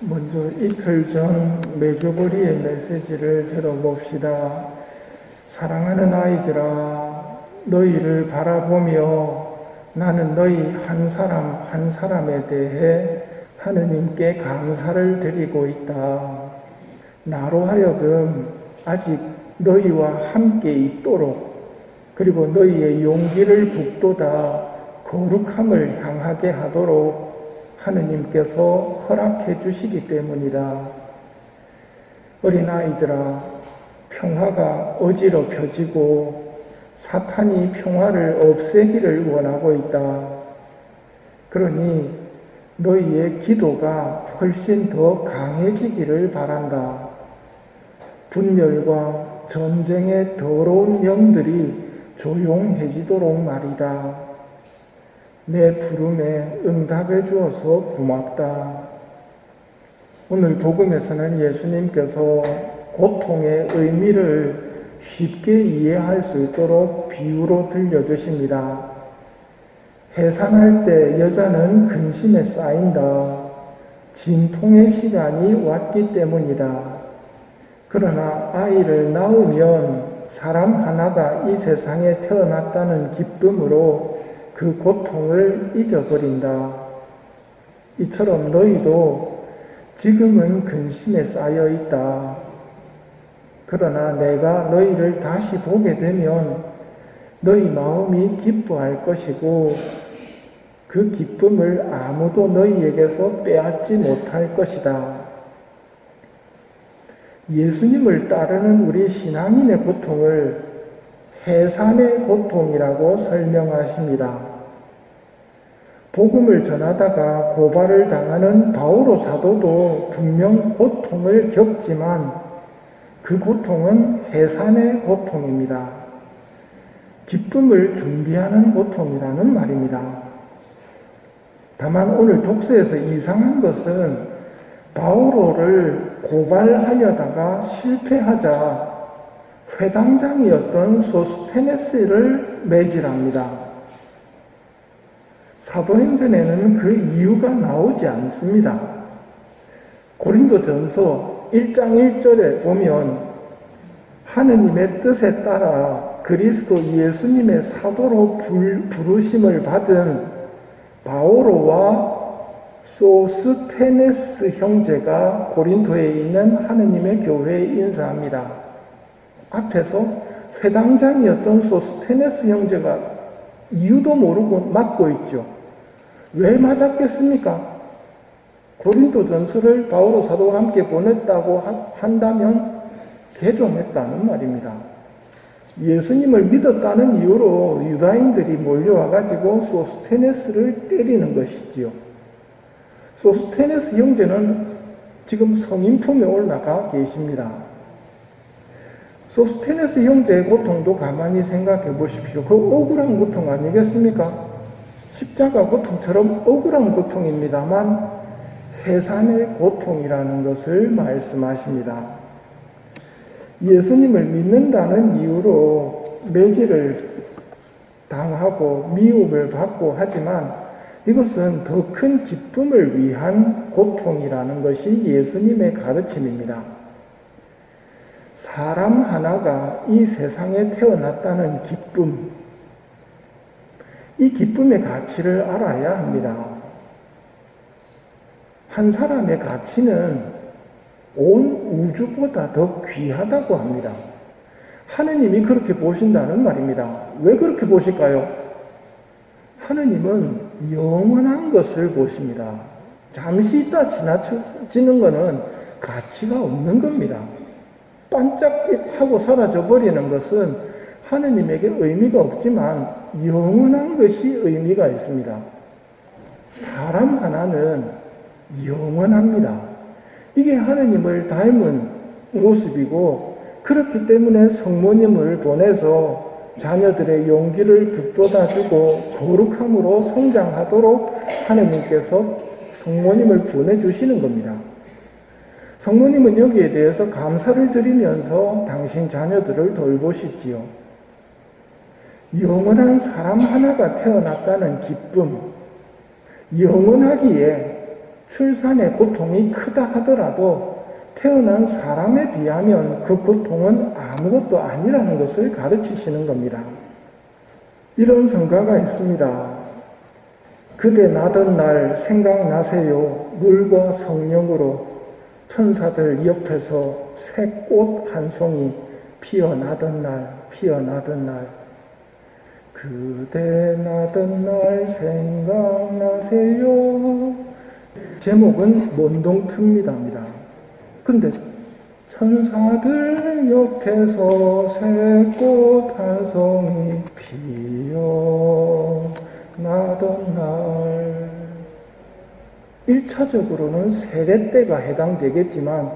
먼저 이틀 전 메주보리의 메시지를 들어봅시다. 사랑하는 아이들아, 너희를 바라보며 나는 너희 한 사람 한 사람에 대해 하느님께 감사를 드리고 있다. 나로 하여금 아직 너희와 함께 있도록, 그리고 너희의 용기를 북돋아 거룩함을 향하게 하도록 하느님께서 허락해 주시기 때문이다. 어린아이들아, 평화가 어지럽혀지고 사탄이 평화를 없애기를 원하고 있다. 그러니 너희의 기도가 훨씬 더 강해지기를 바란다. 분열과 전쟁의 더러운 영들이 조용해지도록 말이다. 내 부름에 응답해 주어서 고맙다. 오늘 복음에서는 예수님께서 고통의 의미를 쉽게 이해할 수 있도록 비유로 들려주십니다. 해산할 때 여자는 근심에 쌓인다. 진통의 시간이 왔기 때문이다. 그러나 아이를 낳으면 사람 하나가 이 세상에 태어났다는 기쁨으로 그 고통을 잊어버린다. 이처럼 너희도 지금은 근심에 쌓여 있다. 그러나 내가 너희를 다시 보게 되면 너희 마음이 기뻐할 것이고 그 기쁨을 아무도 너희에게서 빼앗지 못할 것이다. 예수님을 따르는 우리 신앙인의 고통을 해산의 고통이라고 설명하십니다. 복음을 전하다가 고발을 당하는 바오로 사도도 분명 고통을 겪지만 그 고통은 해산의 고통입니다. 기쁨을 준비하는 고통이라는 말입니다. 다만 오늘 독서에서 이상한 것은 바오로를 고발하려다가 실패하자 회당장이었던 소스테네스를 매질합니다. 사도행전에는 그 이유가 나오지 않습니다. 고린도전서 1장 1절에 보면 하느님의 뜻에 따라 그리스도 예수님의 사도로 부르심을 받은 바오로와 소스테네스 형제가 고린도에 있는 하느님의 교회에 인사합니다. 앞에서 회당장이었던 소스테네스 형제가 이유도 모르고 맞고 있죠. 왜 맞았겠습니까? 고린도 전서를 바오로 사도와 함께 보냈다고 한다면 개종했다는 말입니다. 예수님을 믿었다는 이유로 유다인들이 몰려와가지고 소스테네스를 때리는 것이지요. 소스테네스 형제는 지금 성인품에 올라가 계십니다. 소스테네스 형제의 고통도 가만히 생각해 보십시오. 그 억울한 고통 아니겠습니까? 십자가 고통처럼 억울한 고통입니다만 해산의 고통이라는 것을 말씀하십니다. 예수님을 믿는다는 이유로 매질을 당하고 미움을 받고 하지만 이것은 더 큰 기쁨을 위한 고통이라는 것이 예수님의 가르침입니다. 사람 하나가 이 세상에 태어났다는 기쁨, 이 기쁨의 가치를 알아야 합니다. 한 사람의 가치는 온 우주보다 더 귀하다고 합니다. 하느님이 그렇게 보신다는 말입니다. 왜 그렇게 보실까요? 하느님은 영원한 것을 보십니다. 잠시 있다 지나치는 것은 가치가 없는 겁니다. 반짝하고 사라져 버리는 것은 하느님에게 의미가 없지만 영원한 것이 의미가 있습니다. 사람 하나는 영원합니다. 이게 하느님을 닮은 모습이고 그렇기 때문에 성모님을 보내서 자녀들의 용기를 북돋아주고 거룩함으로 성장하도록 하느님께서 성모님을 보내주시는 겁니다. 성모님은 여기에 대해서 감사를 드리면서 당신 자녀들을 돌보시지요. 영원한 사람 하나가 태어났다는 기쁨, 영원하기에 출산의 고통이 크다 하더라도 태어난 사람에 비하면 그 고통은 아무것도 아니라는 것을 가르치시는 겁니다. 이런 성가가 있습니다. 그대 나던 날 생각나세요. 물과 성령으로 천사들 옆에서 새 꽃 한 송이 피어나던 날, 피어나던 날. 그대 나던 날 생각나세요. 제목은 먼동트입니다. 근데 천사들 옆에서 새 꽃 한 송이 피어나던 날. 1차적으로는 세례때가 해당되겠지만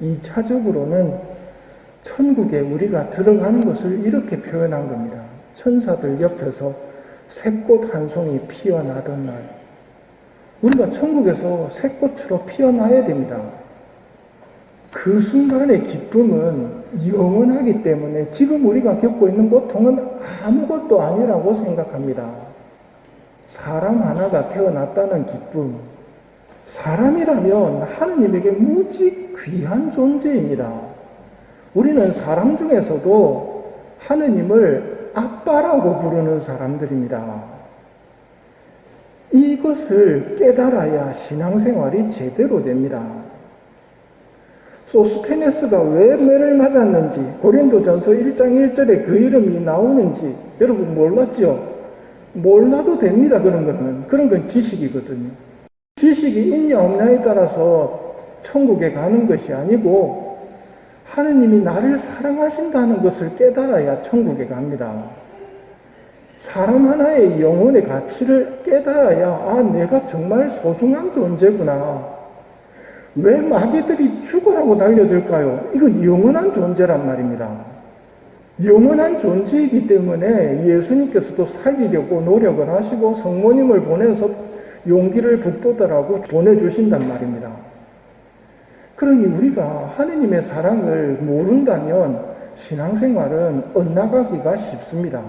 2차적으로는 천국에 우리가 들어가는 것을 이렇게 표현한 겁니다. 천사들 옆에서 새꽃 한 송이 피어나던 날. 우리가 천국에서 새꽃으로 피어나야 됩니다. 그 순간의 기쁨은 영원하기 때문에 지금 우리가 겪고 있는 고통은 아무것도 아니라고 생각합니다. 사람 하나가 태어났다는 기쁨. 사람이라면 하느님에게 무지 귀한 존재입니다. 우리는 사람 중에서도 하느님을 아빠라고 부르는 사람들입니다. 이것을 깨달아야 신앙생활이 제대로 됩니다. 소스테네스가 왜 매를 맞았는지, 고린도전서 1장 1절에 그 이름이 나오는지 여러분 몰랐죠? 몰라도 됩니다. 그런 건 지식이거든요. 지식이 있냐 없냐에 따라서 천국에 가는 것이 아니고 하느님이 나를 사랑하신다는 것을 깨달아야 천국에 갑니다. 사람 하나의 영혼의 가치를 깨달아야 내가 정말 소중한 존재구나. 왜 마귀들이 죽으라고 달려들까요? 이거 영원한 존재란 말입니다. 영원한 존재이기 때문에 예수님께서도 살리려고 노력을 하시고 성모님을 보내서 용기를 북돋으라고 보내주신단 말입니다. 그러니 우리가 하느님의 사랑을 모른다면 신앙생활은 엇나가기가 쉽습니다.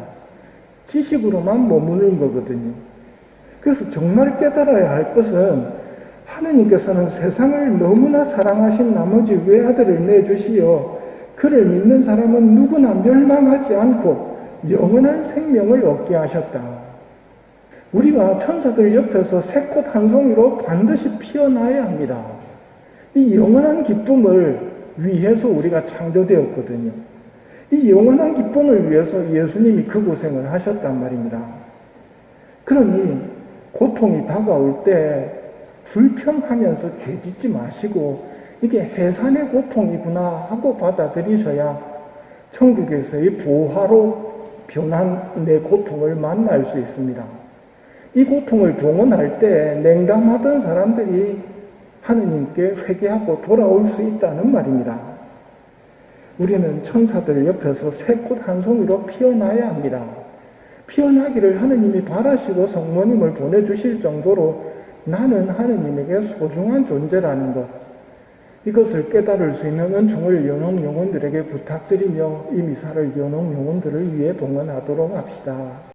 지식으로만 머무는 거거든요. 그래서 정말 깨달아야 할 것은 하느님께서는 세상을 너무나 사랑하신 나머지 외아들을 내주시어 그를 믿는 사람은 누구나 멸망하지 않고 영원한 생명을 얻게 하셨다. 우리가 천사들 옆에서 새꽃 한 송이로 반드시 피어나야 합니다. 이 영원한 기쁨을 위해서 우리가 창조되었거든요. 이 영원한 기쁨을 위해서 예수님이 그 고생을 하셨단 말입니다. 그러니 고통이 다가올 때 불평하면서 죄짓지 마시고 이게 해산의 고통이구나 하고 받아들이셔야 천국에서의 보화로 변한 내 고통을 만날 수 있습니다. 이 고통을 동원할 때 냉담하던 사람들이 하느님께 회개하고 돌아올 수 있다는 말입니다. 우리는 천사들 옆에서 새꽃 한 송이로 피어나야 합니다. 피어나기를 하느님이 바라시고 성모님을 보내주실 정도로 나는 하느님에게 소중한 존재라는 것, 이것을 깨달을 수 있는 은총을 연옥 영혼들에게 부탁드리며 이 미사를 연옥 영혼들을 위해 봉헌하도록 합시다.